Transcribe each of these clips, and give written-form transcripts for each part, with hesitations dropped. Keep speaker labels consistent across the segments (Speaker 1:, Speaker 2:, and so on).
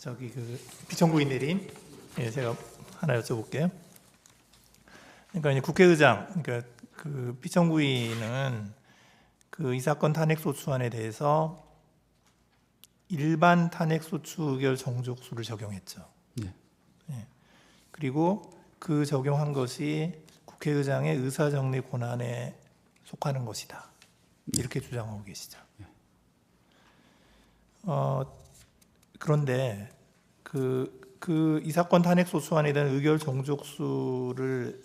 Speaker 1: 저기 그 비청구인 내린 제가 하나 여쭤볼게요. 그러니까 이제 국회의장, 그러니까 그 비청구인은 그 이 사건 탄핵 소추안에 대해서 일반 탄핵 소추 의결 정족수를 적용했죠.
Speaker 2: 네.
Speaker 1: 그리고 그 적용한 것이 국회의장의 의사정리 권한에 속하는 것이다. 이렇게 주장하고 계시죠. 그런데 이 사건 탄핵 소추안에 대한 의결 정족수를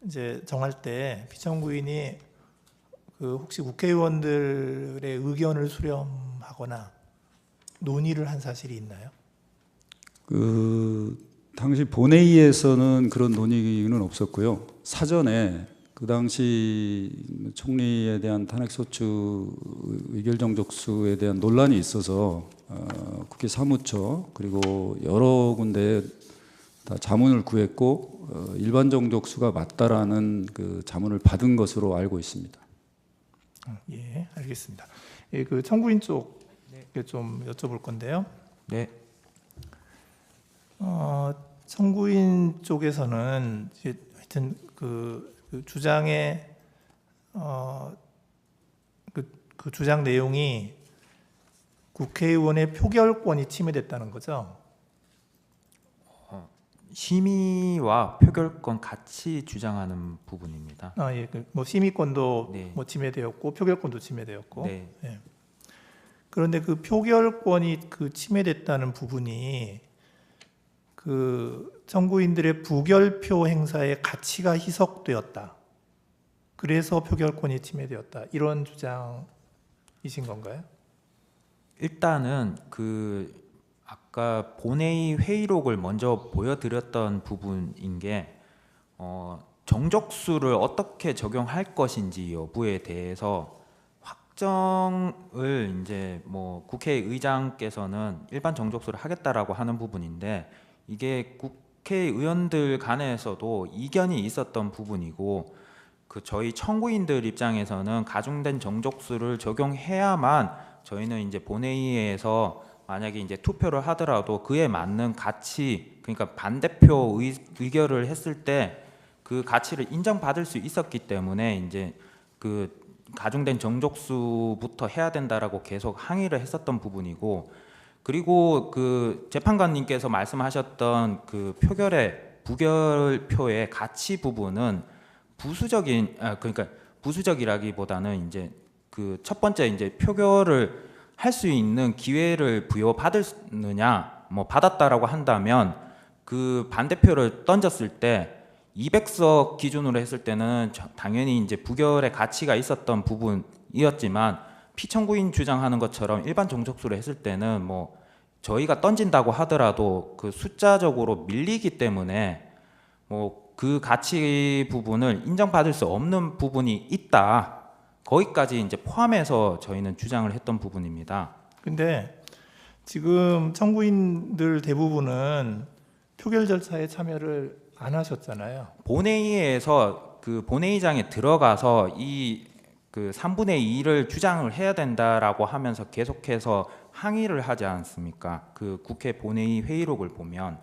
Speaker 1: 이제 정할 때 비청구인이 그 혹시 국회의원들의 의견을 수렴하거나 논의를 한 사실이 있나요?
Speaker 2: 그 당시 본회의에서는 그런 논의는 없었고요. 사전에 그 당시 총리에 대한 탄핵소추 의결 정족수에 대한 논란이 있어서 국회 사무처 그리고 여러 군데 다 자문을 구했고 일반 정족수가 맞다라는 그 자문을 받은 것으로 알고 있습니다.
Speaker 1: 예, 알겠습니다. 예, 그 청구인 쪽에 좀 여쭤볼 건데요.
Speaker 3: 네.
Speaker 1: 청구인 쪽에서는 이제 하여튼 그 주장의 그 주장 내용이 국회의원의 표결권이 침해됐다는 거죠.
Speaker 3: 심의와 표결권 같이 주장하는 부분입니다.
Speaker 1: 예, 뭐 심의권도
Speaker 3: 네.
Speaker 1: 뭐 침해되었고 표결권도 침해되었고.
Speaker 3: 네.
Speaker 1: 예. 그런데 그 표결권이 그 침해됐다는 부분이 그 청구인들의 부결표 행사의 가치가 희석되었다. 그래서 표결권이 침해되었다. 이런 주장이신 건가요?
Speaker 3: 일단은 그 아까 본회의 회의록을 먼저 보여드렸던 부분인 게 정족수를 어떻게 적용할 것인지 여부에 대해서 확정을 이제 뭐 국회의장께서는 일반 정족수를 하겠다라고 하는 부분인데 이게 국회의원들 간에서도 이견이 있었던 부분이고 그 저희 청구인들 입장에서는 가중된 정족수를 적용해야만 저희는 이제 본회의에서 만약에 이제 투표를 하더라도 그에 맞는 가치, 그러니까 반대표 의결을 했을 때 그 가치를 인정받을 수 있었기 때문에 이제 그 가중된 정족수부터 해야 된다라고 계속 항의를 했었던 부분이고, 그리고 그 재판관님께서 말씀하셨던 그 부결표의 가치 부분은 그러니까 부수적이라기보다는 이제 그 첫 번째 이제 표결을 할 수 있는 기회를 부여받았느냐, 뭐 받았다라고 한다면 그 반대표를 던졌을 때 200석 기준으로 했을 때는 당연히 이제 부결의 가치가 있었던 부분이었지만 피청구인 주장하는 것처럼 일반 정족수로 했을 때는 뭐 저희가 던진다고 하더라도 그 숫자적으로 밀리기 때문에 뭐 그 가치 부분을 인정받을 수 없는 부분이 있다. 거기까지 이제 포함해서 저희는 주장을 했던 부분입니다.
Speaker 1: 근데 지금 청구인들 대부분은 표결 절차에 참여를 안 하셨잖아요.
Speaker 3: 본회의에서 그 본회의장에 들어가서 이 그 3분의 2를 주장을 해야 된다라고 하면서 계속해서 항의를 하지 않습니까? 그 국회 본회의 회의록을 보면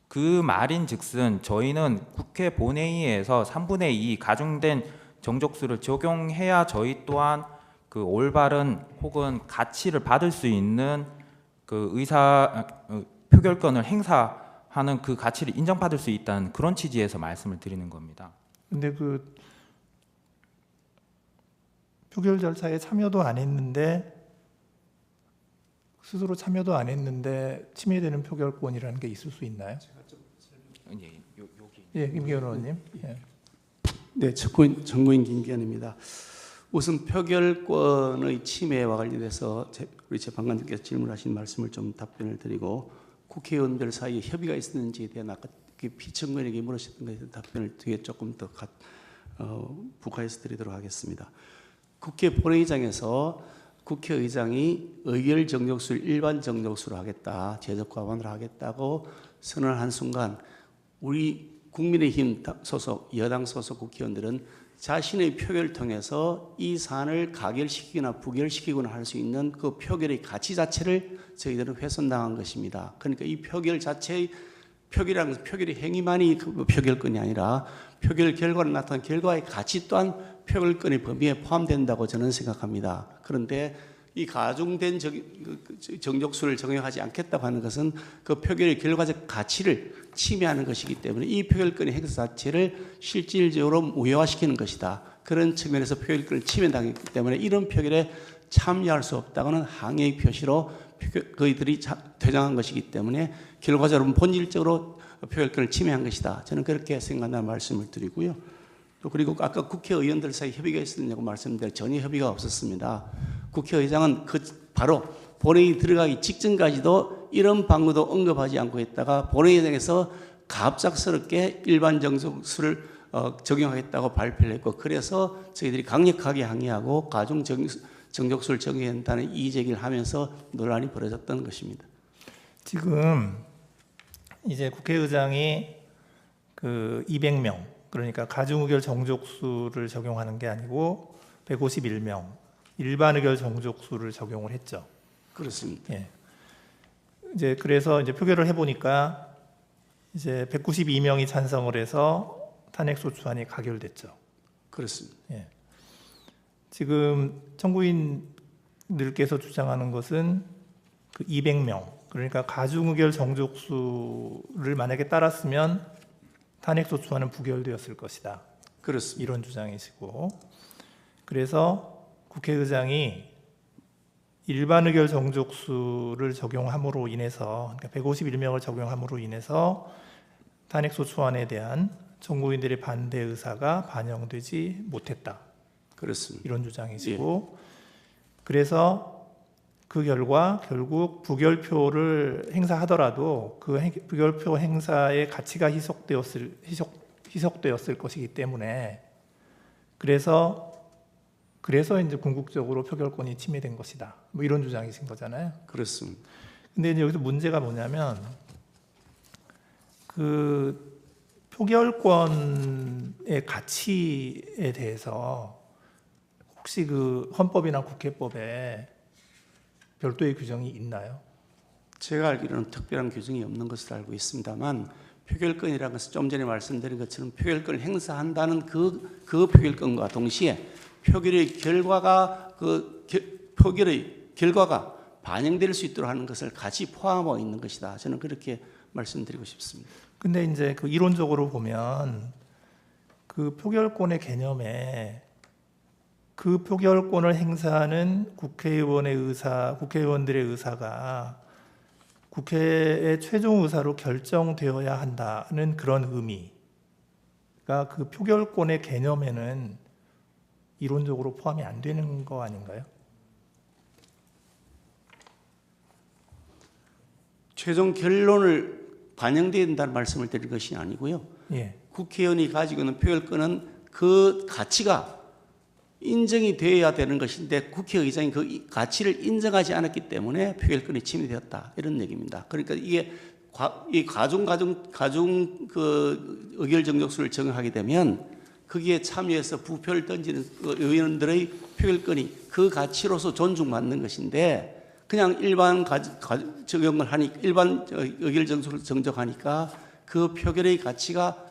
Speaker 3: 그 말인즉슨 저희는 국회 본회의에서 3분의 2 가중된 정족수를 적용해야 저희 또한 그 올바른 혹은 가치를 받을 수 있는 그 표결권을 행사하는 그 가치를 인정받을 수 있다는 그런 취지에서 말씀을 드리는 겁니다.
Speaker 1: 근데 그 표결 절차에 참여도 안 했는데 스스로 참여도 안 했는데 침해되는 표결권이라는 게 있을 수 있나요?
Speaker 3: 여기.
Speaker 1: 예, 김기현 의원님. 예.
Speaker 4: 네, 청구인 김기현입니다. 우선 표결권의 침해와 관련해서 우리 재판관님께서 질문하신 말씀을 좀 답변을 드리고 국회의원들 사이에 협의가 있었는지에 대한 아까 피청구인에게 물으셨던 것에 대한 답변을 뒤에 조금 더 부과해서 드리도록 하겠습니다. 국회 본회의장에서 국회의장이 의결 정족수를 일반 정족수로 하겠다, 제적 과반으로 하겠다고 선언한 순간 우리 국민의힘 소속 여당 소속 국회의원들은 자신의 표결을 통해서 이 사안을 가결시키거나 부결시키거나 할 수 있는 그 표결의 가치 자체를 저희들은 훼손당한 것입니다. 그러니까 이 표결 자체의 표결이라는 것은 표결의 행위만이 그 표결권이 아니라 표결 결과로 나타난 결과의 가치 또한 표결권의 범위에 포함된다고 저는 생각합니다. 그런데 이 가중된 정족수를 적용하지 않겠다고 하는 것은 그 표결의 결과적 가치를 침해하는 것이기 때문에 이 표결권의 행사 자체를 실질적으로 무효화시키는 것이다. 그런 측면에서 표결권을 침해당했기 때문에 이런 표결에 참여할 수 없다고는 항의의 표시로 그이들이 퇴장한 것이기 때문에 결과적으로 본질적으로 표결권을 침해한 것이다. 저는 그렇게 생각한다는 말씀을 드리고요. 또 그리고 아까 국회의원들 사이 협의가 있었냐고 말씀드렸는데 전혀 협의가 없었습니다. 국회의장은 바로 본회의 들어가기 직전까지도 이런 방법도 언급하지 않고 있다가 본회의장에서 갑작스럽게 일반 정족수를 적용하겠다고 발표를 했고 그래서 저희들이 강력하게 항의하고 가중 정족수를 적용해야 한다는 이의제기를 하면서 논란이 벌어졌던 것입니다.
Speaker 1: 지금 이제 국회의장이 그 200명 그러니까 가중의결 정족수를 적용하는 게 아니고 151명 일반 의결 정족수를 적용을 했죠.
Speaker 4: 그렇습니다.
Speaker 1: 예. 이제 그래서 이제 표결을 해보니까 이제 192명이 찬성을 해서 탄핵소추안이 가결됐죠.
Speaker 4: 그렇습니다.
Speaker 1: 예. 지금 청구인들께서 주장하는 것은 그 200명 그러니까 가중의결 정족수를 만약에 따랐으면 탄핵소추안은 부결되었을 것이다.
Speaker 4: 그렇습니다.
Speaker 1: 이런 주장이시고 그래서 국회의장이 일반 의결 정족수를 적용함으로 인해서 그러니까 151명을 적용함으로 인해서 탄핵소추안에 대한 청구인들의 반대 의사가 반영되지 못했다.
Speaker 4: 그렇습니다.
Speaker 1: 이런 주장이시고 그래서 그 결과 결국 부결표를 행사하더라도 그 부결표 행사의 가치가 희석되었을 것이기 때문에 그래서 이제 궁극적으로 표결권이 침해된 것이다. 뭐 이런 주장이신 거잖아요.
Speaker 4: 그렇습니다.
Speaker 1: 근데 이제 여기서 문제가 뭐냐면 그 표결권의 가치에 대해서 혹시 그 헌법이나 국회법에 별도의 규정이 있나요?
Speaker 4: 제가 알기로는 특별한 규정이 없는 것으로 알고 있습니다만 표결권이라는 것은 좀 전에 말씀드린 것처럼 표결권을 행사한다는 그 표결권과 동시에 표결의 결과가 반영될 수 있도록 하는 것을 같이 포함하고 있는 것이다. 저는 그렇게 말씀드리고 싶습니다.
Speaker 1: 근데 이제 그 이론적으로 보면 그 표결권의 개념에 그 표결권을 행사하는 국회의원들의 의사가 국회의 최종 의사로 결정되어야 한다는 그런 의미가 그 표결권의 개념에는 이론적으로 포함이 안 되는 거 아닌가요?
Speaker 4: 최종 결론을 반영돼야 된다는 말씀을 드린 것이 아니고요.
Speaker 1: 예.
Speaker 4: 국회의원이 가지고 있는 표결권은 그 가치가 인정이 되어야 되는 것인데 국회의장이 그 가치를 인정하지 않았기 때문에 표결권이 침해되었다 이런 얘기입니다. 그러니까 이게 이 가중 그 의결 정족수를 적용하게 되면 거기에 참여해서 부표를 던지는 그 의원들의 표결권이 그 가치로서 존중받는 것인데 그냥 일반 적용을 하니 일반 의결 정족수를 정적하니까 그 표결의 가치가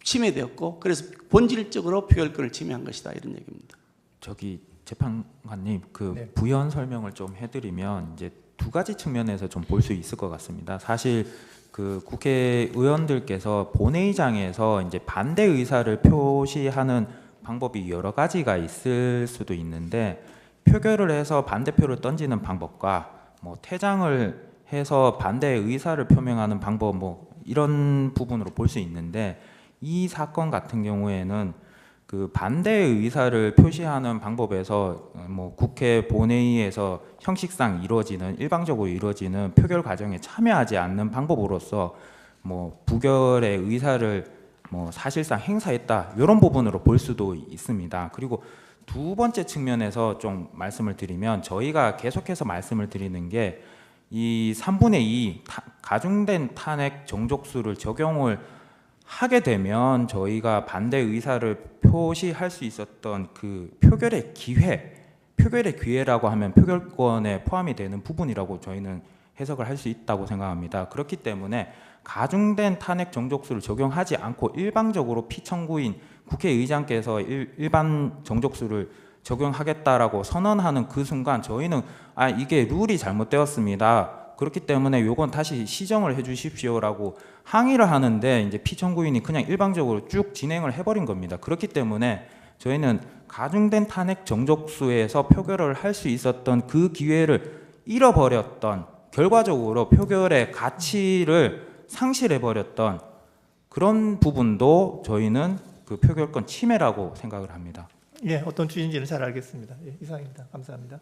Speaker 4: 침해되었고 그래서 본질적으로 표결권을 침해한 것이다 이런 얘기입니다.
Speaker 3: 저기 재판관님 그
Speaker 1: 네.
Speaker 3: 부연 설명을 좀 해드리면 이제 두 가지 측면에서 좀 볼 수 있을 것 같습니다. 사실 그 국회의원들께서 본회의장에서 이제 반대 의사를 표시하는 방법이 여러 가지가 있을 수도 있는데 표결을 해서 반대표를 던지는 방법과 뭐 퇴장을 해서 반대 의사를 표명하는 방법 뭐 이런 부분으로 볼 수 있는데 이 사건 같은 경우에는 그 반대 의사를 표시하는 방법에서 뭐 국회 본회의에서 형식상 이루어지는 일방적으로 이루어지는 표결 과정에 참여하지 않는 방법으로서 뭐 부결의 의사를 뭐 사실상 행사했다 이런 부분으로 볼 수도 있습니다. 그리고 두 번째 측면에서 좀 말씀을 드리면 저희가 계속해서 말씀을 드리는 게 이 3분의 2 가중된 탄핵 정족수를 적용을 하게 되면 저희가 반대 의사를 표시할 수 있었던 그 표결의 기회라고 하면 표결권에 포함이 되는 부분이라고 저희는 해석을 할 수 있다고 생각합니다. 그렇기 때문에 가중된 탄핵 정족수를 적용하지 않고 일방적으로 피청구인 국회의장께서 일반 정족수를 적용하겠다라고 선언하는 그 순간 저희는 이게 룰이 잘못되었습니다. 그렇기 때문에 요건 다시 시정을 해주십시오라고 항의를 하는데 이제 피청구인이 그냥 일방적으로 쭉 진행을 해버린 겁니다. 그렇기 때문에 저희는 가중된 탄핵 정족수에서 표결을 할 수 있었던 그 기회를 잃어버렸던, 결과적으로 표결의 가치를 상실해버렸던 그런 부분도 저희는 그 표결권 침해라고 생각을 합니다.
Speaker 1: 예, 어떤 취지인지는 잘 알겠습니다. 예, 이상입니다. 감사합니다.